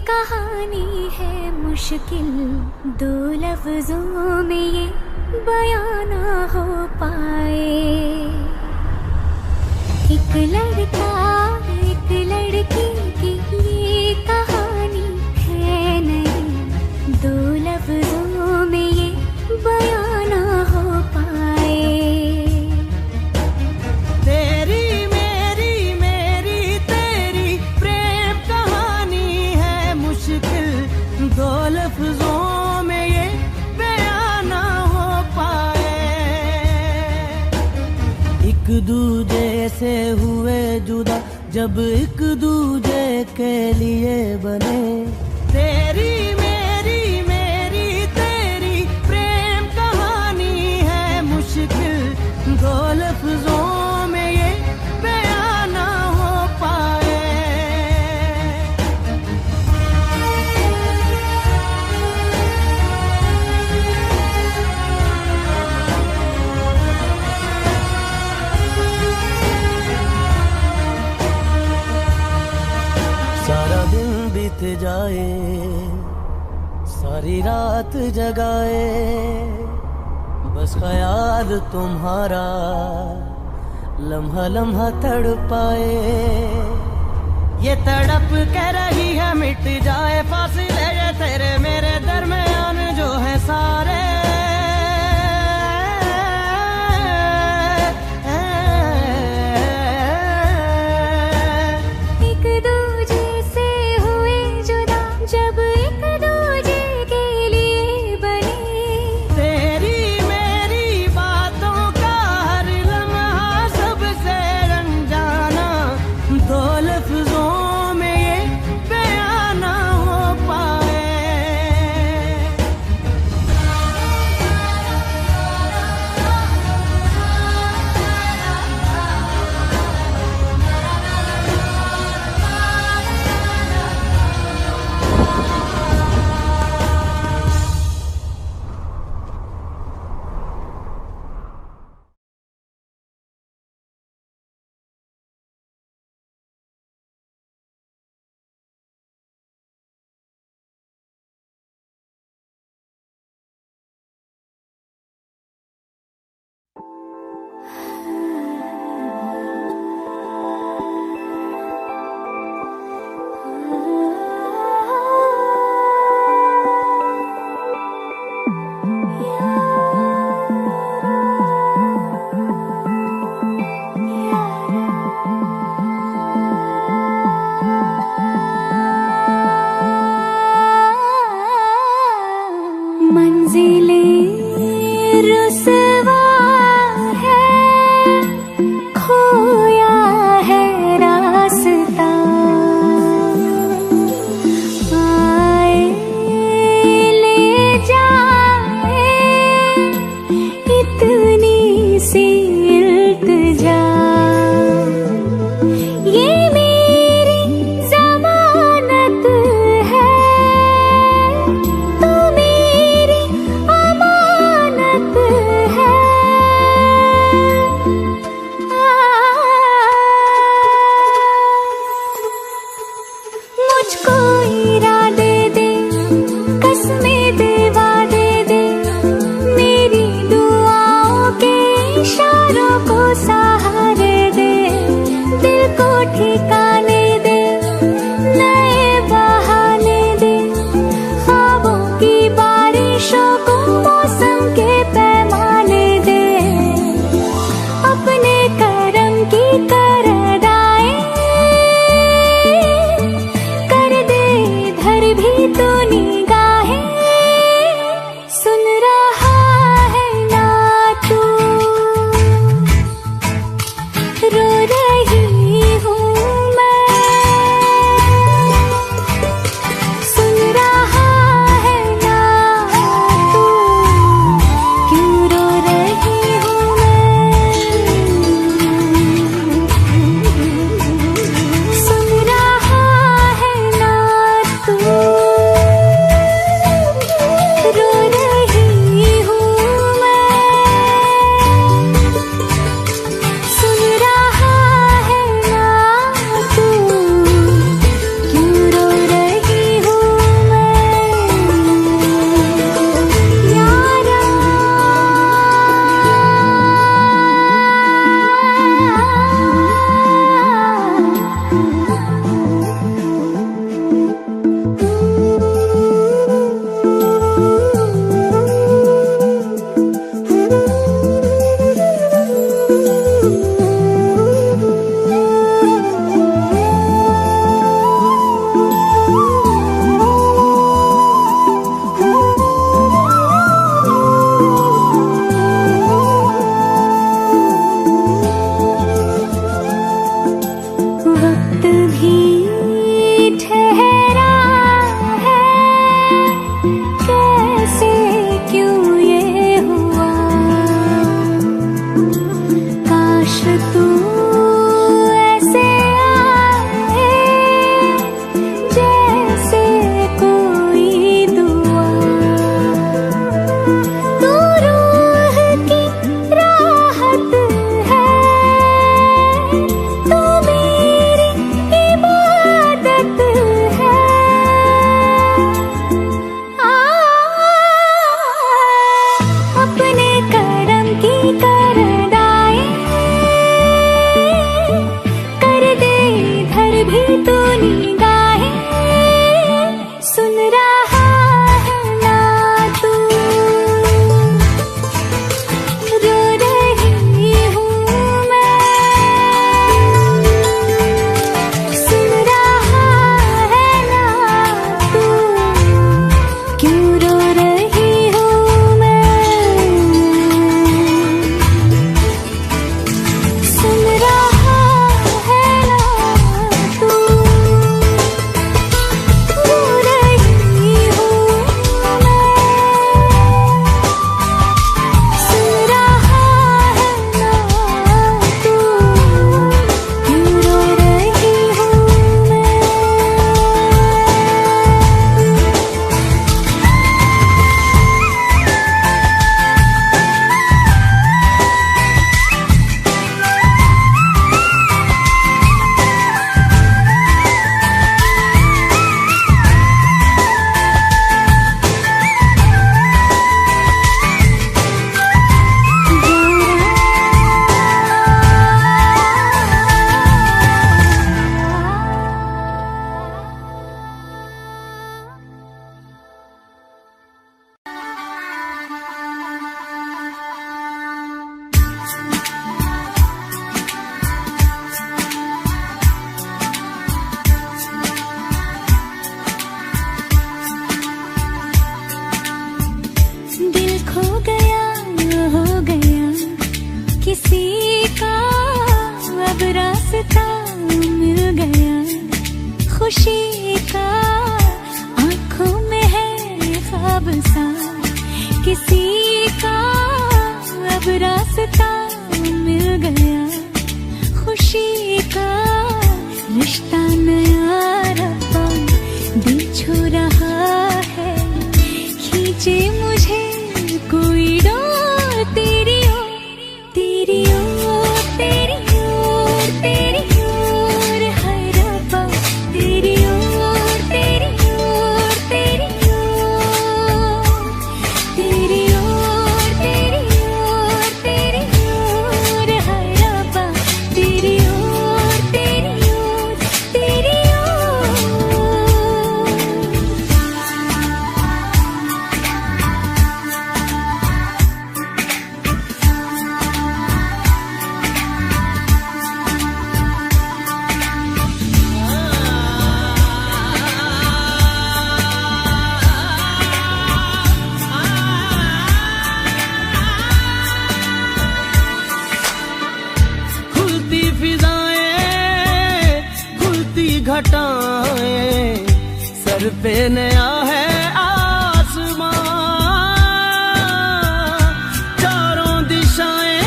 कहानी है मुश्किल, दो लफ्जों में ये बयां ना हो पाए। एक लड़का एक लड़की की ये कहानी है नहीं, दो लफ्जों में ये बयां ना हो पाए। तेरी मेरी मेरी तेरी प्रेम कहानी है मुश्किल, दो लफ्जों में ये बयां ना हो पाए। एक दूजे से हुए जुदा जब एक दूजे के लिए बने। तेरी मेरी मेरी तेरी प्रेम कहानी है मुश्किल, दो लफ्जों में ये बयां ना हो पाए। सारा दिन बीत जाए, सारी रात जगाए, बस ख्याल तुम्हारा लम्हा लम्हा तड़पाए। ये तड़प के रही है मिट जाए फासले ये तेरे मेरे दरमियान जो है सारे। एक दूजे से हुए जुदा जब एक दूजे के लिए बने। तेरी मेरी बातों का हर लम्हा सबसे अनजाना, दो लफ्जों में ये खुशी का आंखों में है ख्वाब सा, किसी का अब रास्ता मिल गया, खुशी का रिश्ता नया रब्बा दिल छू रहा है, खींचे मुझे कोई डोर तेरी ओर, तेरी ओर, तेरी ओर, तेरी ओर है रब्बा, तेरी ओर, तेरी ओर, तेरी ओर, तेरी ओर, तेरी ओर, तेरी ओर है रब्बा, तेरी ओर, तेरी ओर, तेरी ओर। खुलती फिजाएं, खुलती घटाएं, सर पे नया है आसमां, चारों दिशाएं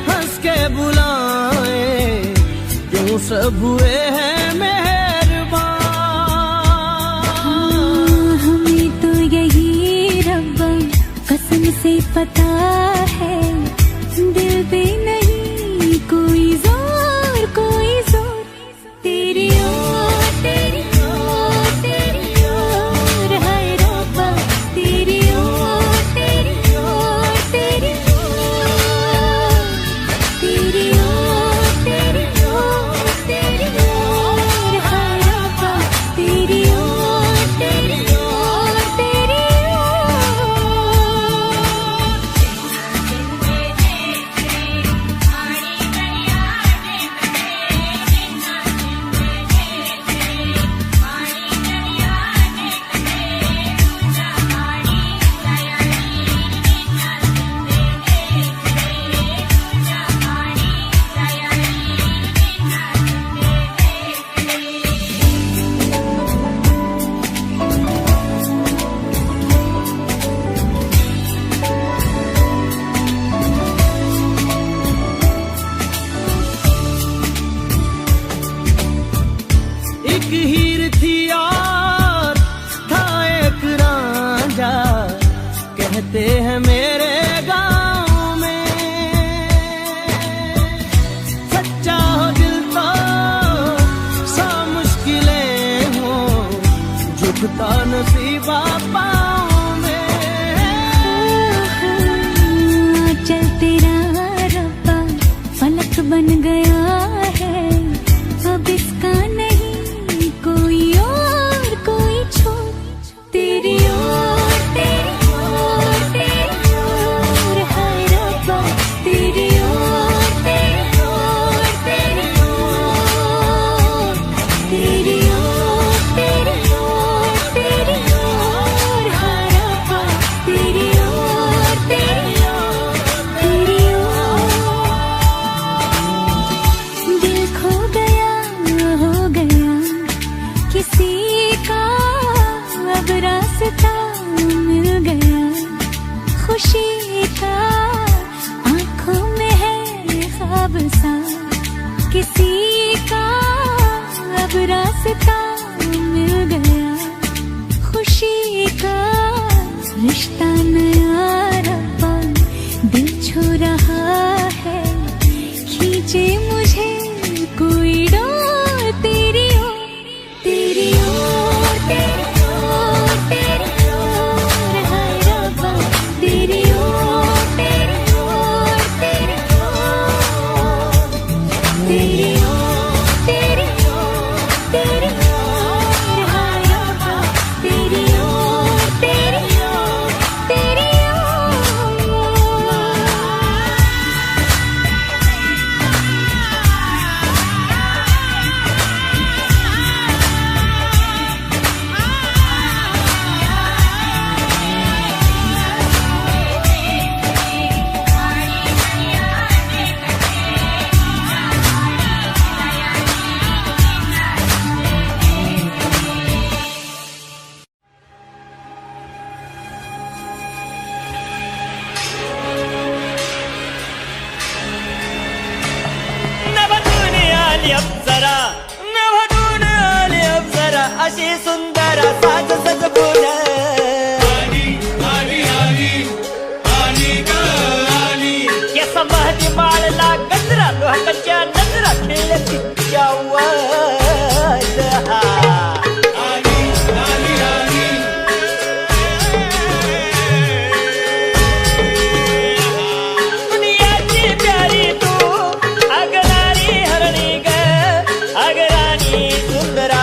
हंस के बुलाएं, क्यों सब हुए हैं मेहरबान। हमें तो यही रब्बा कसम से पता है, दिल पे नहीं कोई जोर, कोई जोर, तेरी ओर, तेरी ओर, तेरी ओर है रब्बा, तेरी ओर, तेरी ओर, तेरी ओर, तेरी ओर, तेरी ओर, तेरी ओर है रब्बा, तेरी ओर, तेरी ओर, तेरी ओर। एक हीर थी और था एक रांझा, कहते हैं मेरे गांव में, सच्चा हो दिल तो सा मुश्किलें हो, झुकता नसीबा पाँव में। चल तेरा रब्बा फलक बन गया है, अब इसका नहीं कोई और, कोई छोर, तेरी ओर, तेरी ओर, तेरी ओर है रब्बा, तेरी ओर, तेरी ओर, तेरी ओर, तेरी ओर, तेरी ओर, तेरी ओर है रब्बा, तेरी ओर, तेरी ओर, तेरी ओर। दिल खो गया, हो गया किसी का अब रास्ता मिल गया, खुशी का आंखों में है ख्वाब सा, किसी का अब रास्ता मिल गया, खुशी का रिश्ता नया रब्बा दिल छू रहा है, खींचे मुझे कोई डोर तेरी ओर, तेरी ओर, तेरी ओर, तेरी ओर है रब्बा, तेरी ओर, तेरी ओर, तेरी ओर, तेरी ओर, तेरी ओर, तेरी ओर। अति सुंदर साज सजवून केस महदी माळला गजरा लोहकाच्या नजरा खेळ तिच्या दुनियाची प्यारी तू अगराणी हरणी ग अगराणी सुंदरा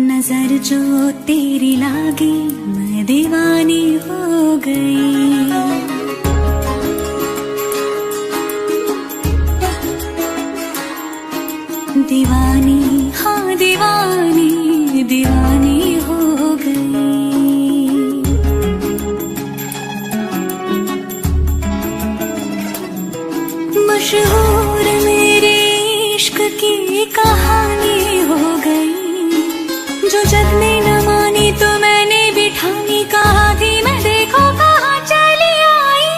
नजर जो तेरी लागी मैं दीवानी हो गई दीवानी हाँ दीवानी दीवानी हो गई मशहूर मेरे इश्क की कहानी हो गई जो जग ने न मानी तो मैंने बिठानी कहा थी मैं देखो कहाँ चली आई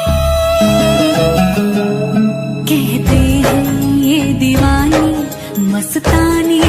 कहते हैं ये दीवानी मस्तानी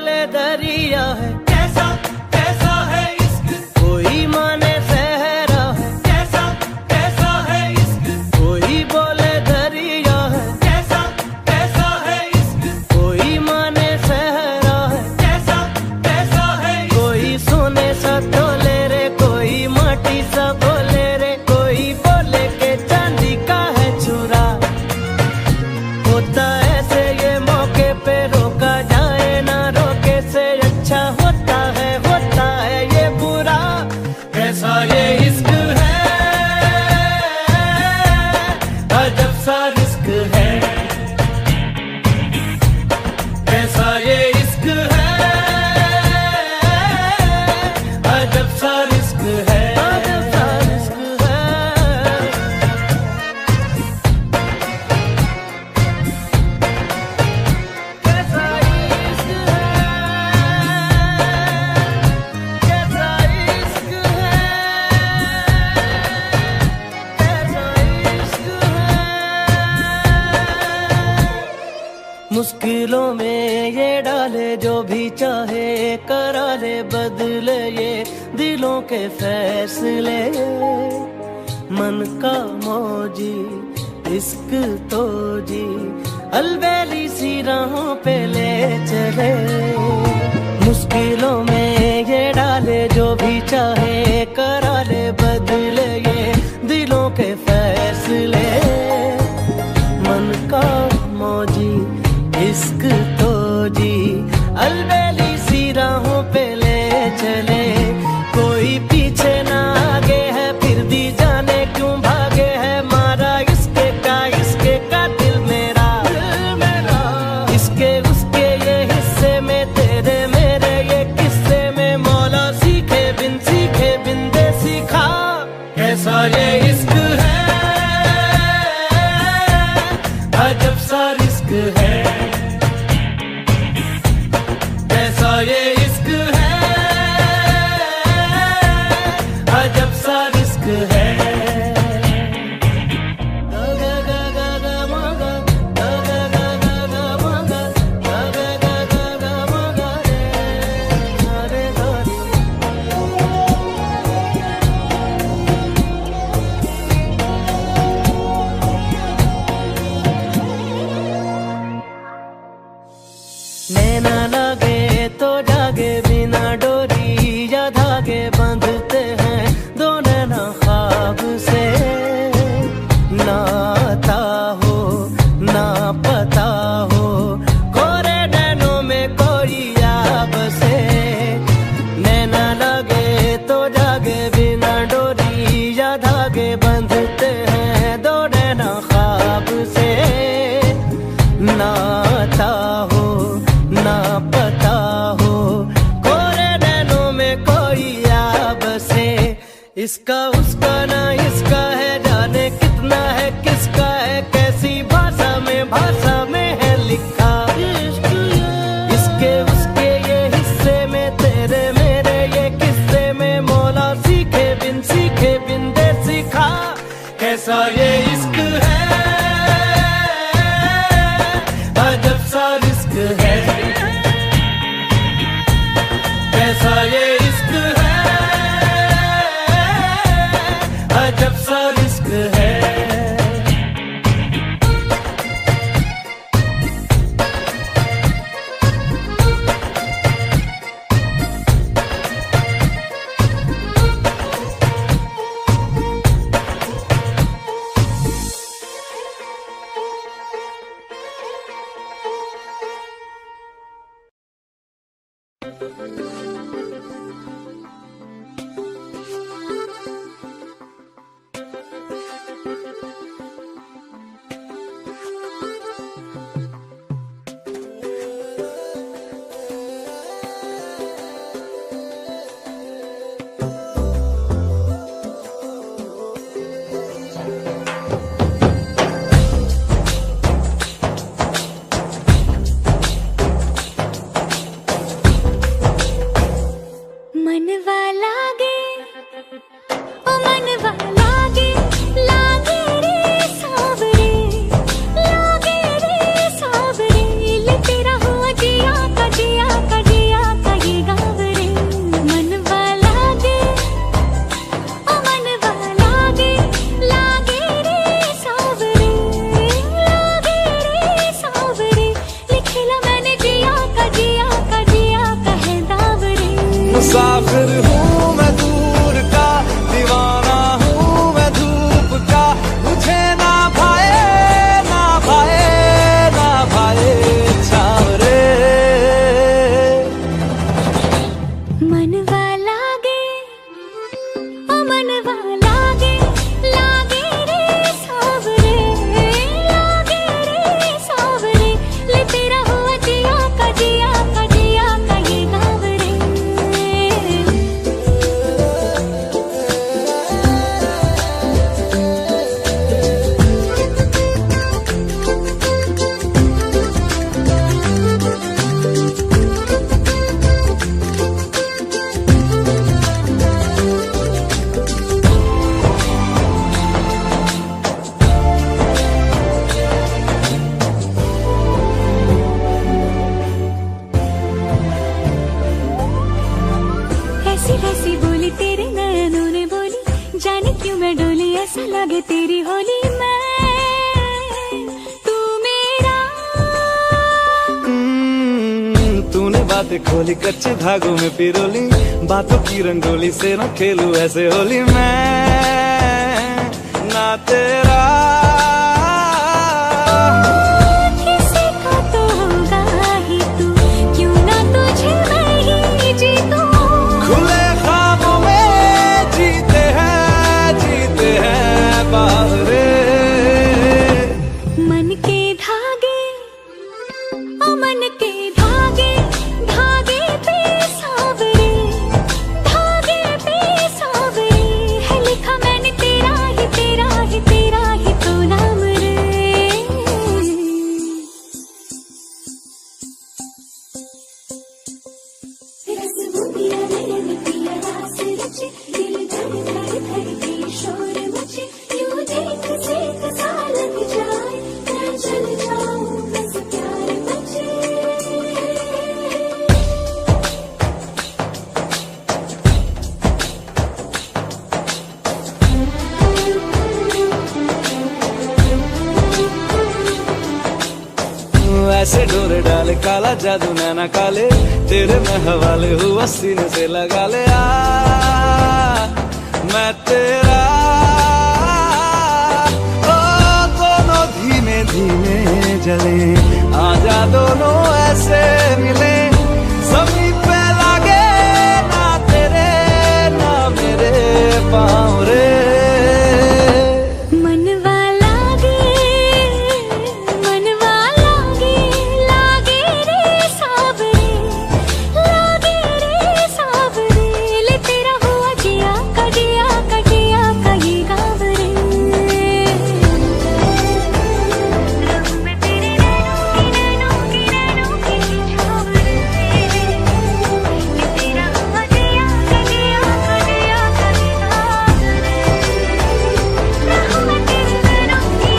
बोले दरिया है, कैसा कैसा है इश्क, कोई माने सहरा है, कैसा कैसा है इश्क, कोई बोले दरिया है, कैसा कैसा है इश्क, कोई माने सहरा है, कैसा कैसा है इश्क, कोई सोने सा तोले रे, कोई माटी सा बोले रे, कोई बोले के चांदी का है चूरा। होता ऐसे ये मौके पे रोका जाए ना रोके से अच्छा होता है ये बुरा। कैसा ये इश्क है, अजब सा रिस्क है, कैसा ये इश्क है, अजब सा रिस्क है, अजब सा रिस्क है। कैसा इश्क है, कैसा इश्क है, कैसा इश्क है। मुश्किलों में ये डाले जो भी चाहे, करा ले बदले ये दिलों के फैसले। मन का मौजी इश्क तो जी अलबेली सी राहों पे ले चले। मुश्किलों में ये डाले जो भी चाहे, करा ले बदले ये दिलों के फैसले। मन का मौजी इश्क तो जी अलबेली सी राहों पे ले चले। कोई पीछे ना आगे है, फिर दी जाने क्यों भागे है, मारा इसके का दिल मेरा, इसके उसके ये हिस्से में, तेरे मेरे ये किस्से में, मौला सीखे बिन दे सीखा। कैसा ये इश्क है, अजब सा रिस्क है, कैसा ये इश्क है, अजब सा रिस्क है। नैना लगे तो जागे, बिना डोरी या धागे बंधते हैं दो नैना ख्वाब से। ना आता हो ना पता हो, कोरे नैनों में कोई याब से। नैना लगे तो जागे, बिना डोरी या धागे बंधते हैं दो नैना ख्वाब से। ना आता हो ना पता हो, कोरे नैनों में कोई याब से। इसका उसका ना इसका है, जाने कितना है किसका है, कैसी भाषा में है लिखा। इसके उसके ये हिस्से में, तेरे मेरे ये किस्से में, मौला सीखे बिन दे सीखा। कैसा ये इश्क है, अजब सा रिस्क है, कैसा ये इश्क है, अजब सा रिस्क है। मुसाफिर हूँ मैं दूर का, दीवाना हूँ मैं धूप का, मुझे ना भाए ना भाए ना भाए छावरे। मनवा लागे ओ मनवा लागे, लागे रे सावरे, लागे रे सावरे, ले तेरा हुआ जिया का जिया का जिया का ये गाँव रे। ऐसी वैसी बोली तेरे नैनों ने बोली, जाने क्यों मैं डोली, ऐसा लगे तेरी होली मैं तू मेरा। तूने बातें खोली कच्चे धागों में पिरोली, बातों की रंगोली से न खेलूं ऐसे होली मैं ना तेरा। किसी को तो होगा ही तू, क्यों ना तुझे मैं ही जीतूं। खुले ख्वाबों में जीते हैं बावरे। मन के धागे ओ मन के धागे, धागे पे सावरे, धागे पे सावरे, है लिखा मैंने तेरा ही तेरा ही तेरा ही तो नाम रे। रस बुंदिया नयन पिया रास रचे, दिल धड़ धड़ धड़ के शोर मचे, यूं देख सेक सा लग जाए, मैं चल जाऊं बस प्यार बचे। ऐसे डोरे डाले काला जादू नैना काले, तेरे में हवाले हुआ सीने से लगा ले आ मैं तेरा। ओ दोनों धीमे धीमे जले, आजा दोनों ऐसे मिले, समीप पे लागे ना तेरे ना मेरे पाँव रे। मनवा लागे, मनवा लागे, लागे रे सावरे, लागे रे सावरे, ले तेरा हुआ जिया का जिया का जिया का ये गाँव रे। रहूं मैं तेरे नैनों की छाव रे, ले तेरा हुआ जिया का जिया का जिया का ये गाँव रे। रहूं मैं तेरे नैनों की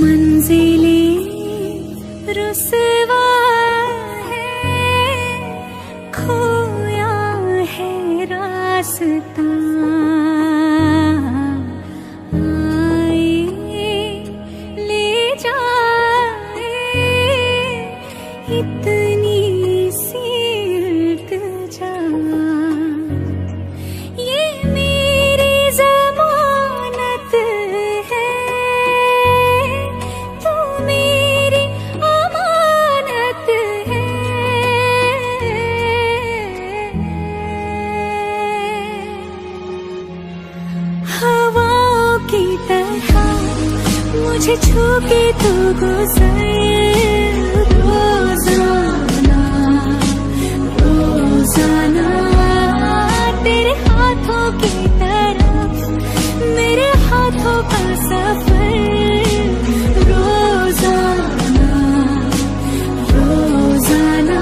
मंजिलें रुसवा है, खोया है रास्ता, आए ले जाए इतनी सी इल्तिजा। ये मेरी ज़मानत है, तू मेरी अमानत है। हवाओं की तरह मुझे छू के तू गुजर, रोजाना रोजाना तेरे हाथों की तरफ मेरे हाथों का सफर, रोजाना रोजाना।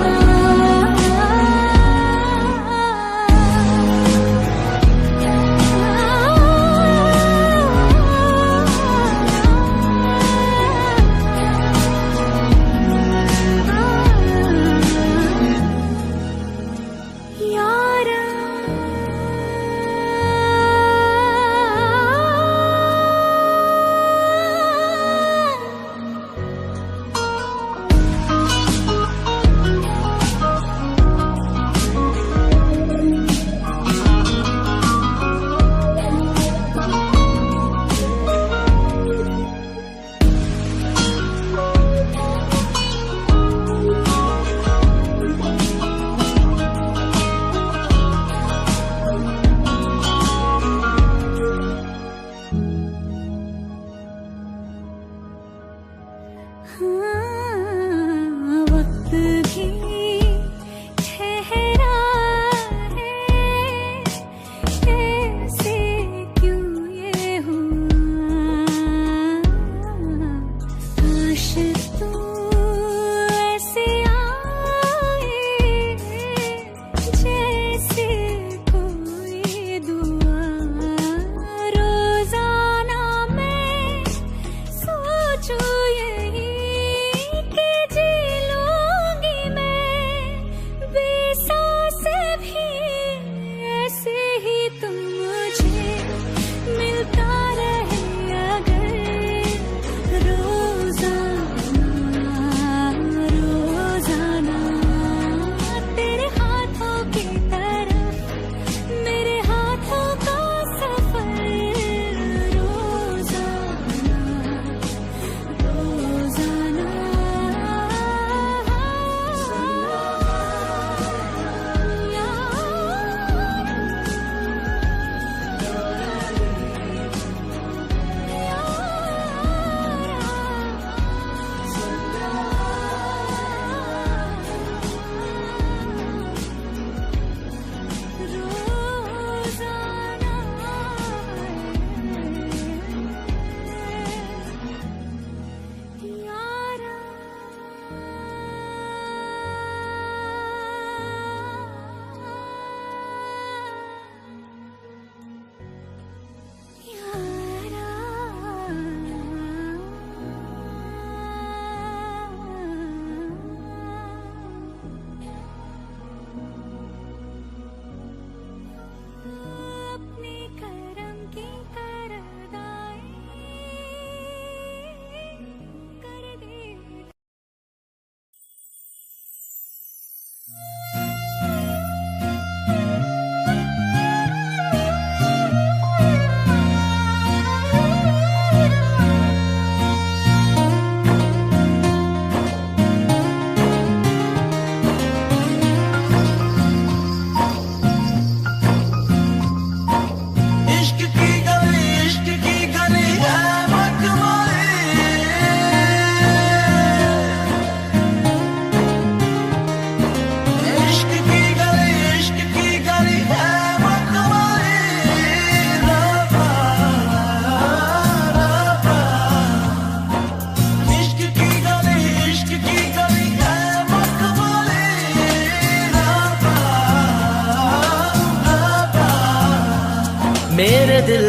मेरे दिल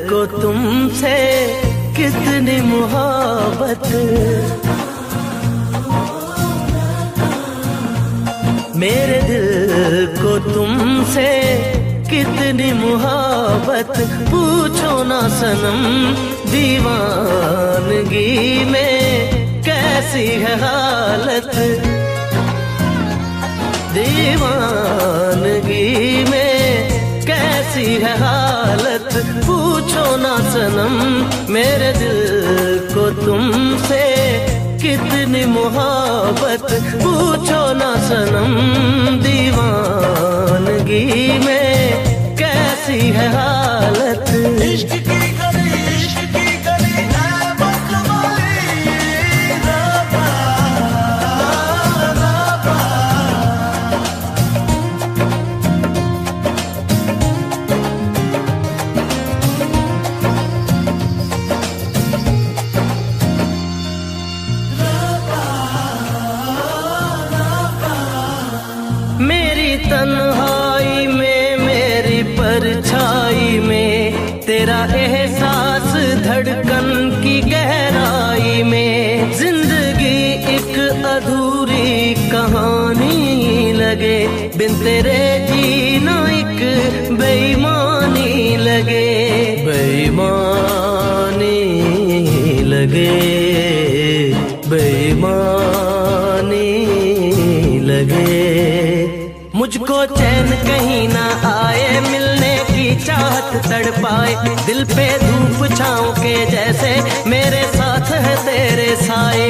को तुमसे कितनी मोहब्बत, मेरे दिल को तुमसे कितनी मोहब्बत, पूछो ना सनम दीवानगी में कैसी है हालत, दीवानगी में कैसी है हालत, पूछो ना सनम मेरे दिल को तुमसे कितनी मोहब्बत, पूछो ना सनम दीवानगी में कैसी है हालत। इश्क की गली, इश्क की गली है मतवाली, रबा, रबा। मेरी तन्हाई में, मेरी परछाई में, तेरा एहसास धड़कन की गहराई में, जिंदगी एक अधूरी कहानी लगे, बिन तेरे जीना एक बेईमानी लगे, बेईमानी लगे, बेईमानी लगे। मुझको चैन कहीं ना आए, मिलने की चाहत तड़पाए, दिल पे धूप छाँव के जैसे मेरे साथ है तेरे साए।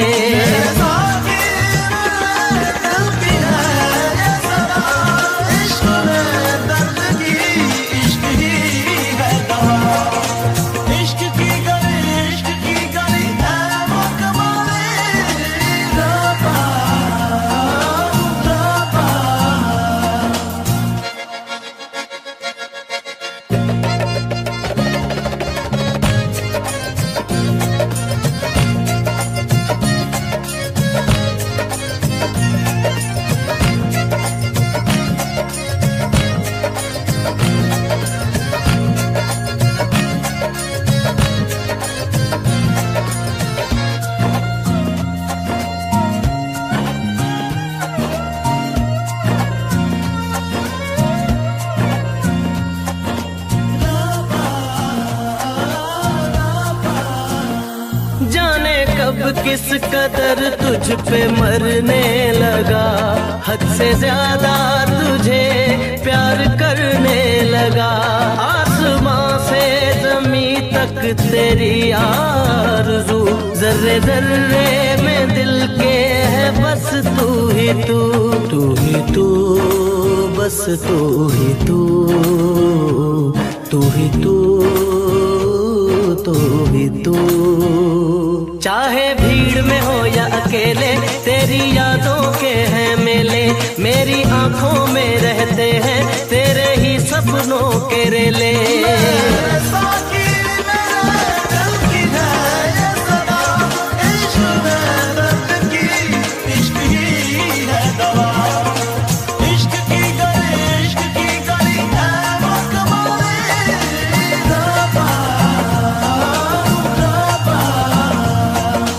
जाने कब किस कदर तुझ पे मरने लगा, हद से ज्यादा तुझे प्यार करने लगा, आसमां से जमीन तक तेरी आरज़ू, जर्रे जर्रे में दिल के है बस तू ही तू, तू ही तू, बस तू ही तू, तू ही तू, तू ही तू। चाहे भीड़ में हो या अकेले, तेरी यादों के हैं मेले, मेरी आंखों में रहते हैं तेरे ही सपनों के रेले।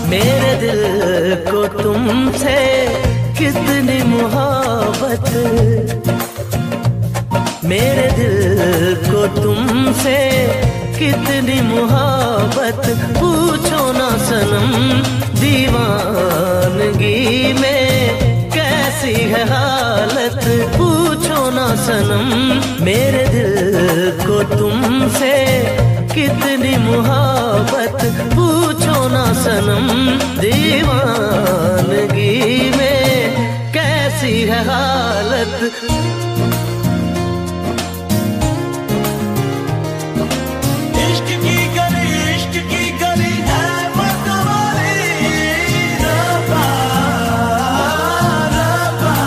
मेरे दिल को तुमसे कितनी मोहब्बत, मेरे दिल को तुमसे कितनी मोहब्बत, पूछो ना सनम दीवानगी में कैसी है हालत, पूछो ना सनम मेरे दिल को तुमसे कितनी मोहब्बत, पूछो ना सनम दीवानगी में कैसी है हालत। इश्क की गली, इश्क की गली है मतवाली, रबा, रबा।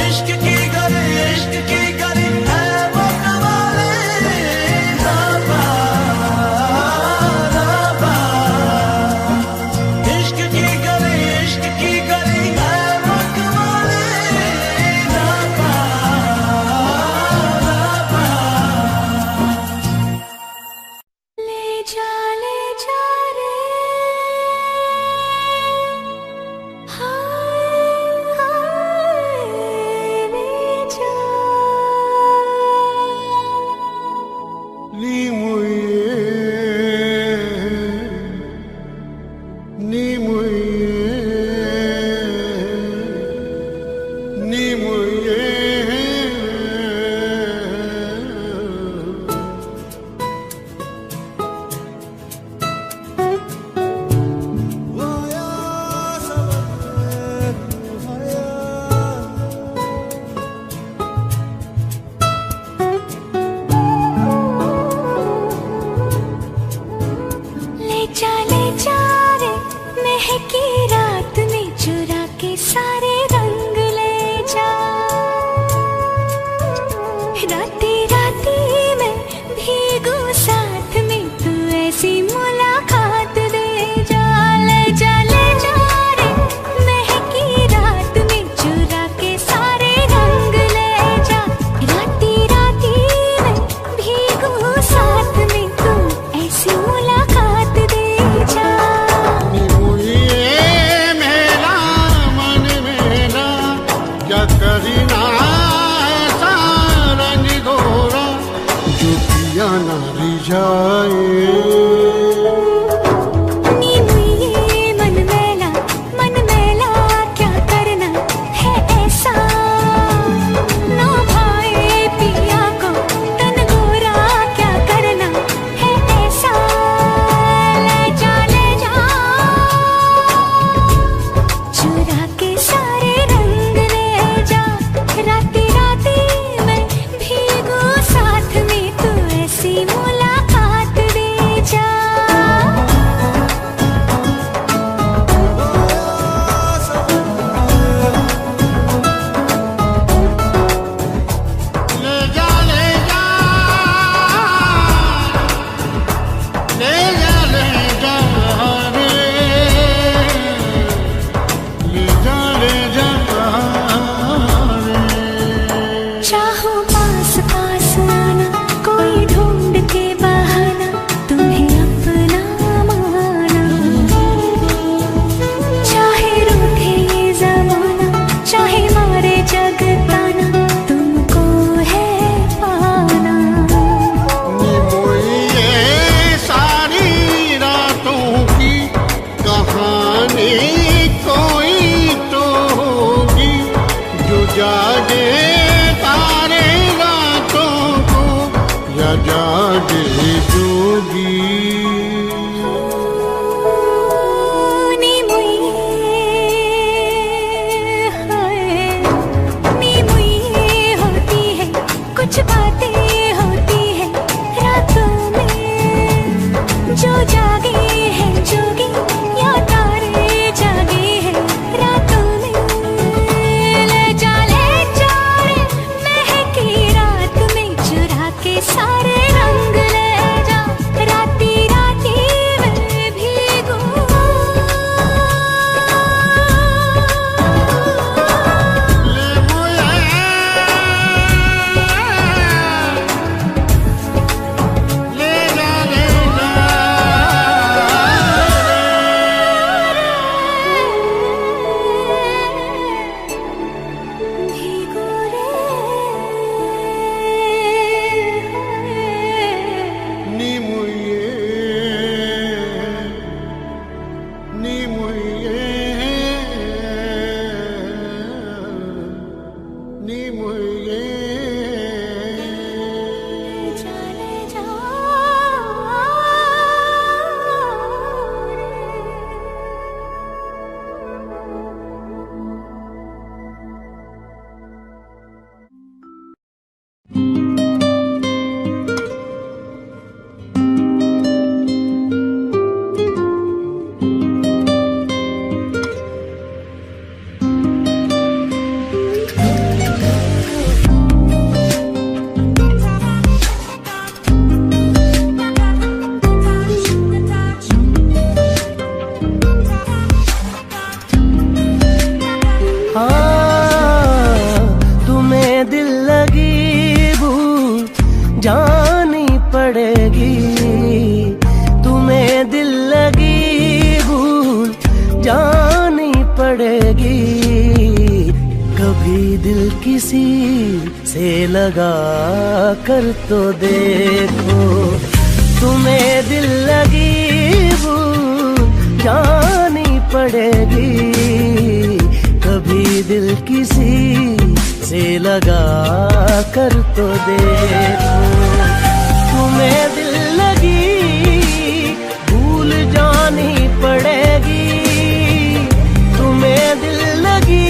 इश्क की गली, इश्क की गली है मतवाली, रबा, रबा। इश्क की गली, इश्क की गली है मतवाली, राती राती मैं भीगू साथ में, तू ऐसी मुलाकात दे जा, ले जा ले जा रे महकी रात में, चुरा के सारे रंग ले जा। राती राती मैं भीगू साथ में, तू ऐसी मुलाकात दे जा। मेरा मन मेरा क्या करीना ऐसा रंग घोरा, जो पिया ना रिझाए। नी मुझे मन मैला क्या करना है ऐसा, ना भाए पिया को तन गोरा क्या करना है ऐसा। ले जा चुरा के सारे रंग ले जा। राती राती मैं भीगू साथ में, तू ऐसी मुलाकात दे जा। ले जा ले जा ले जा ले जा रे, ले जा ले जा रे। चाहो पास पास आना, कोई ढूंढ के बहाना, तुम्हें अपना माना। चाहे रूठे ये जमाना, चाहे मारे जग ताना, तुमको है पाना। ये सारी रातों की कहानी कोई तो होगी, जो जागे तारे रातों को या जागे जोगी। नी मुझे होती है कुछ बातें होती है रातों में, जो जागे हैं जोगी या तारे जागे हैं रातों में। ले जा रे महकी रात में, चुरा के सारे रंग ले जा। राती राती मैं भीगू ले जा ले जा भीगू रे। नी मुझे चले जा तुम्हें दिल लगी भूल जानी पड़ेगी, तुम्हें दिल लगी भूल जानी पड़ेगी। कभी दिल किसी से लगा कर तो देखो, तुम्हें दिल लगी भूल जानी पड़ेगी। कभी दिल किसी से लगा कर तो देखो, तुम्हें दिल लगी भूल जानी पड़ेगी। तुम्हें दिल लगी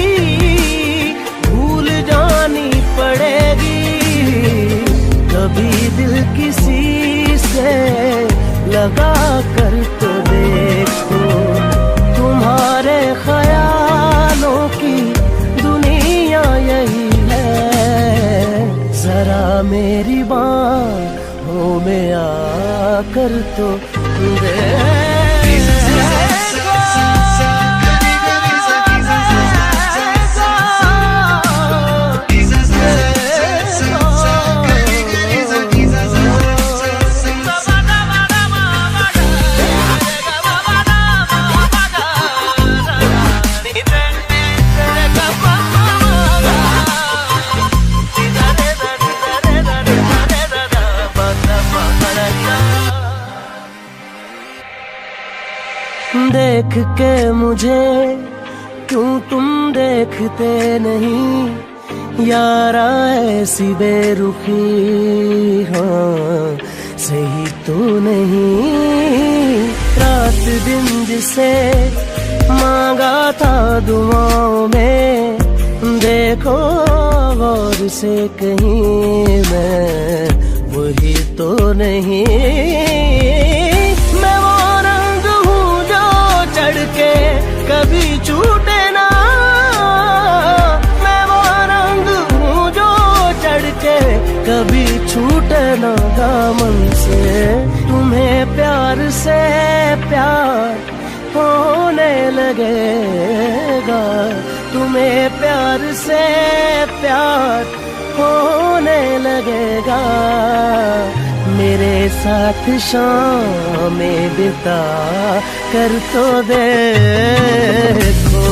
भूल जानी पड़ेगी। कभी दिल किसी से लगा कर तो देखो, तुम्हारे ख्यालों की दुनिया यही है, जरा मेरी बाहों में आकर तो देख के मुझे क्यों तुम देखते नहीं यारा, ऐसी बेरुखी हाँ सही तो नहीं। रात दिन जिसे मांगा था दुआओं में, देखो गौर से कहीं मैं वही तो नहीं। मैं वो रंग हूँ जो चढ़ के कभी छूटे ना, मैं वो रंग हूँ जो चढ़ के कभी छूटे ना दामन से। तुम्हें प्यार से प्यार होने लगेगा, तुम्हें प्यार से प्यार होने लगेगा। मेरे साथ शाम में बिता कर तो देखो।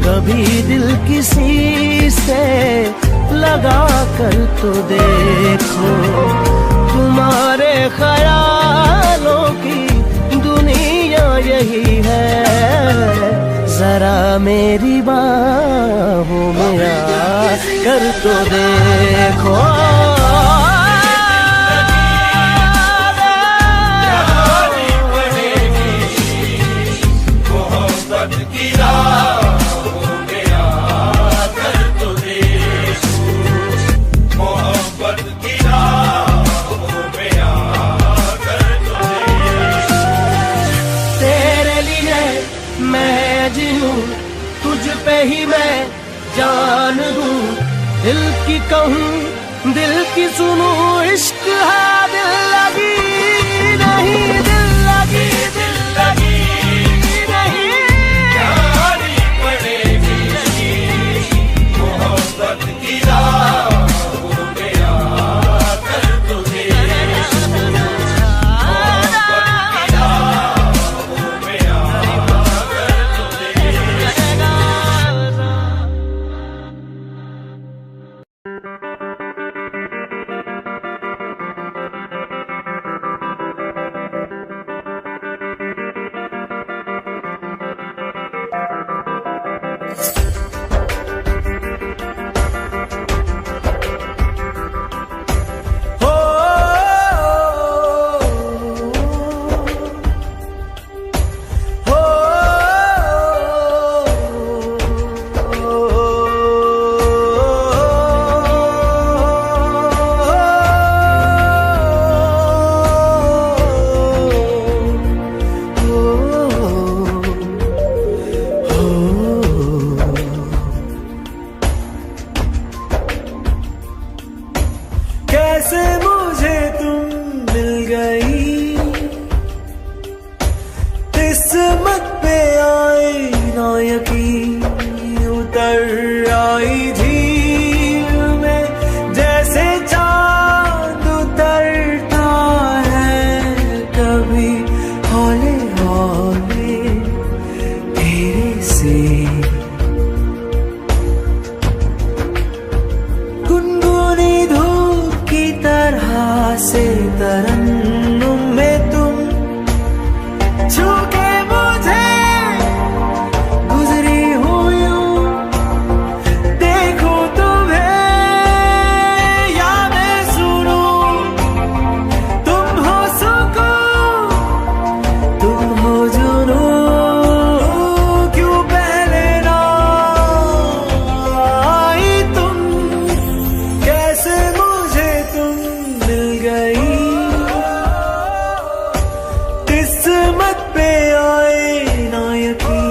कभी दिल किसी से लगा कर तो देखो, तुम्हारे ख्यालों की दुनिया यही है। जरा मेरी बाहों में आ कर तो देखो। तुझ पे ही मैं जान दूं, दिल की कहूँ दिल की सुनूं। इश्क है दिल लगी नहीं, दिल लगी नहीं। जानी पड़ेगी मोहब्बत की राहों में आकर तुझे, मोहब्बत की राहों में आकर तुझे। कैसे मुझे तुम मिल गई, किस्मत पे आई ना यकीन, उतर आई झील में जैसे चांद उतरता है कभी हौले हौले तेरे से। गुनगुनी धूप की तरह से तरन्नुम में तुम छू के मुझे गुजरी हो यूं। देखो तुम्हें या मैं सुनूं, तुम हो सुकून बात पे आए ना यकीन।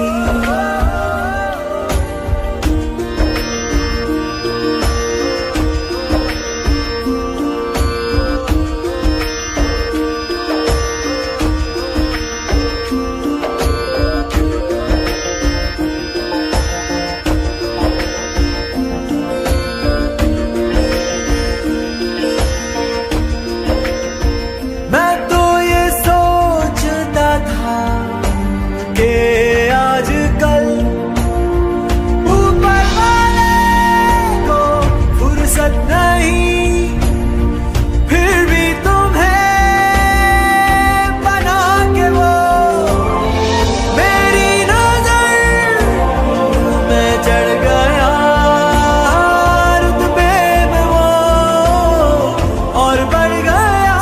मैं तो ये सोचता था कि आजकल ऊपर वाले को फुर्सत नहीं, फिर भी तुम्हें बना के वो मेरी नजर में चढ़ गया, रुतबे में वो और बढ़ गया।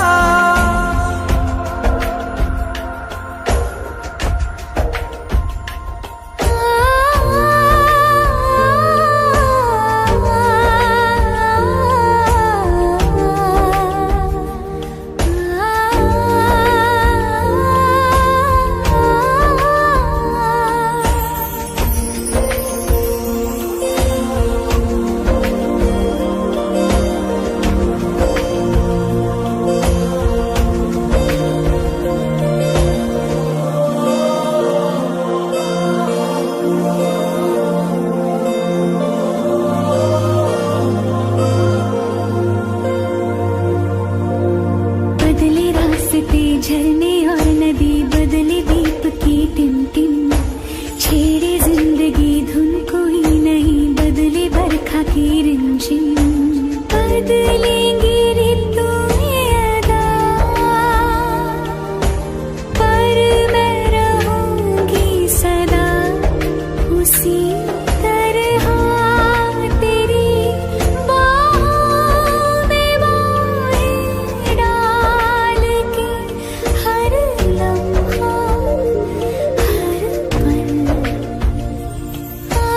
बदले रास्ते झरने और नदी, बदले दीप की टिमटिम, छेड़े जिंदगी धुन कोई नहीं, बदले बरखा की रिमझिम। बदलेंगी ऋतुएं अदा, पर मैं रहूंगी सदा उसी तरह तेरी बाहों में बाहें डाल के, हर लम्हा हर पल। आ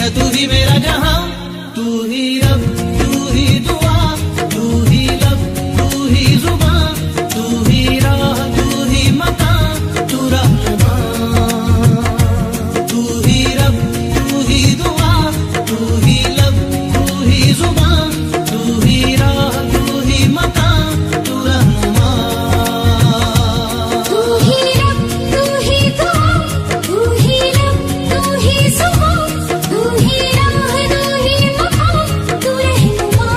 है तू ही मेरा जहां, तू ही रब, तू ही दुआ, तू ही लब, तू ही जुबां, तू ही राह, तू ही मकान, तू रहनुमा। तू ही रब, तू ही दुआ, तू ही लब, तू ही जुबां, तू ही राह, तू ही मकान, तू रहनुमा। तू ही रब, तू ही दुआ, तू ही लब, तू ही जुबां, तू ही राह, तू ही मकान, तू रहनुमा।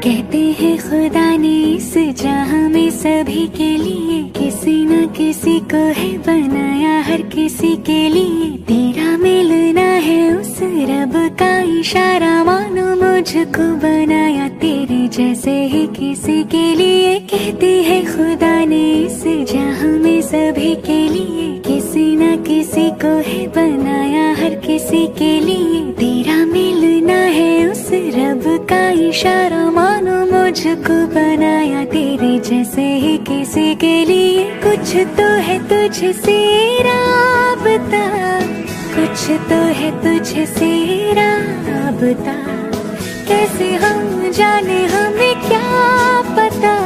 कहते हैं खुदा ने इस जहां में सभी के लिए किसी न किसी को है बनाया, हर किसी के लिए तेरा मिलना है उस रब का इशारा, मानो मुझको बनाया तेरे जैसे ही किसी के लिए। कहते हैं खुदा ने इस जहां में सभी के लिए किसी न किसी को है बनाया, हर किसी के लिए तेरा मिलना है उस रब का इशारा, मानो मुझको बनाया तेरे जैसे ही किसी के लिए। कुछ तो है तुझसे राबता, कुछ तो है तुझसे राबता, कैसे हम जाने हमें क्या पता।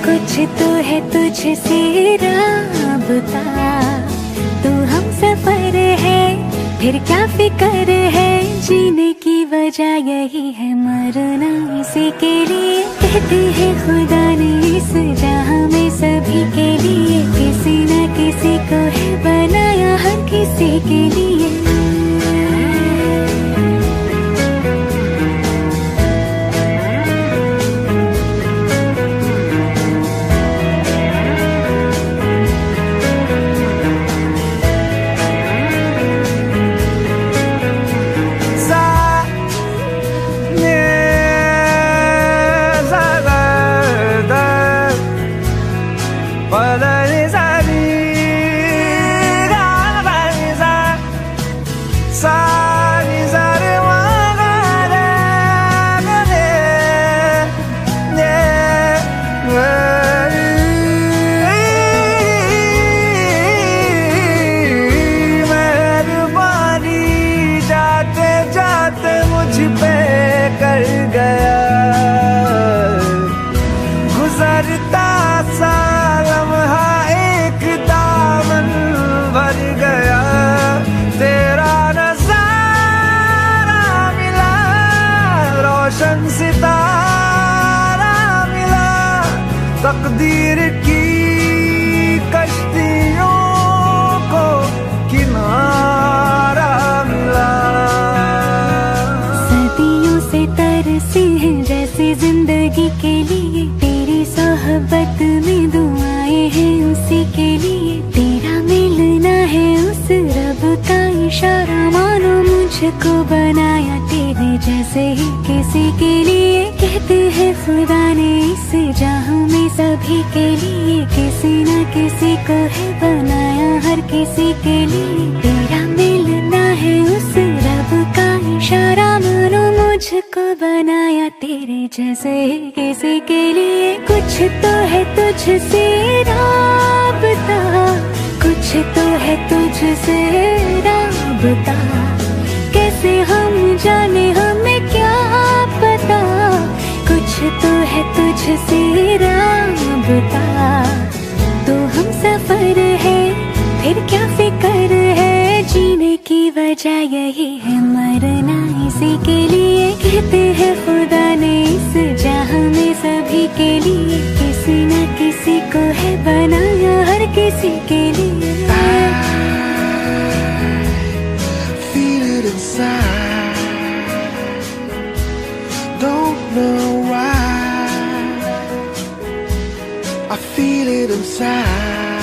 कुछ तो है तुझसे राबता, तू हम सफर है फिर क्या फिक्र है, जीने की वजह यही है मरना इसी के लिए। कहते हैं खुदा ने इस जहां में सभी के लिए किसी न किसी को है बनाया, हर किसी के लिए। गुजरता सा लम्हा एक दामन भर गया, तेरा नजारा मिला, रोशन सितारा मिला, तकदीर की कश्तियों को किनारा मिला। सदियों से तरसी है जैसे जिंदगी के लिए, तेरी सोहबत में दुआएं हैं उसी के लिए, तेरा मिलना है उस रब का इशारा, मानो मुझको बनाया तेरे जैसे ही किसी के लिए। कहते हैं खुदा ने इस जहां में सभी के लिए किसी न किसी को है बनाया, हर किसी के लिए तेरा मिलना है उस रब का इशारा, मानो मुझको बनाया तेरे जैसे ही किसी के लिए। कुछ तो है तुझसे राबता, कुछ तो है तुझसे राबता, कैसे हम जाने हमें क्या पता। कुछ तो है तुझसे राबता, तो हम सफर है फिर क्या फिक्र है, जीने की वजह यही है मरना इसी के लिए। कहते हैं खुदा ने इस जहां में सभी के लिए किसी न किसी को है बनाया हर किसी के लिए Feel it inside. Don't know why. I feel it inside.